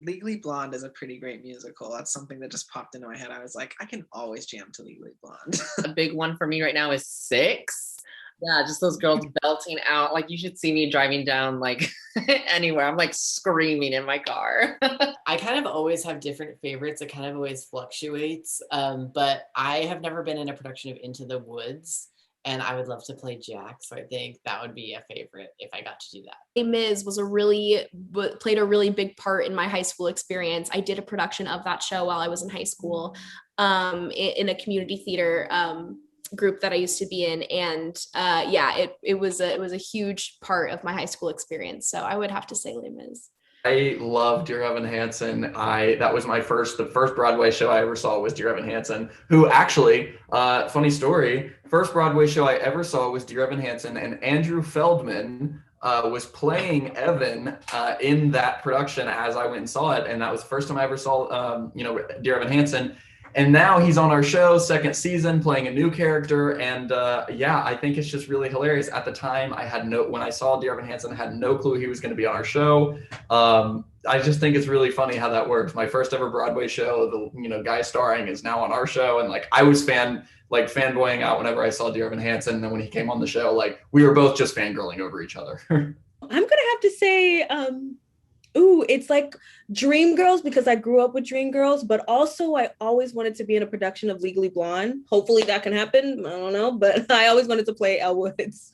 Legally Blonde is a pretty great musical. That's something that just popped into my head. I was like, I can always jam to Legally Blonde. A big one for me right now is Six. Yeah, just those girls belting out. Like, you should see me driving down like anywhere. I'm like screaming in my car. I kind of always have different favorites. It kind of always fluctuates. But I have never been in a production of Into the Woods, and I would love to play Jack. So I think that would be a favorite if I got to do that. Les Mis played a really big part in my high school experience. I did a production of that show while I was in high school, in a community theater group that I used to be in, and it was a huge part of my high school experience. So I would have to say Les Mis. I love Dear Evan Hansen. That was the first Broadway show I ever saw was Dear Evan Hansen, who actually, funny story, first Broadway show I ever saw was Dear Evan Hansen, and Andrew Feldman was playing Evan in that production as I went and saw it, and that was the first time I ever saw Dear Evan Hansen. And now he's on our show, second season, playing a new character. And I think it's just really hilarious. At the time, when I saw Dear Evan Hansen, I had no clue he was going to be on our show. I just think it's really funny how that works. My first ever Broadway show, the guy starring is now on our show. And like, I was fanboying out whenever I saw Dear Evan Hansen. And then when he came on the show, like, we were both just fangirling over each other. I'm going to have to say, it's like Dreamgirls, because I grew up with Dreamgirls, but also I always wanted to be in a production of Legally Blonde. Hopefully that can happen. I don't know, but I always wanted to play Elle Woods.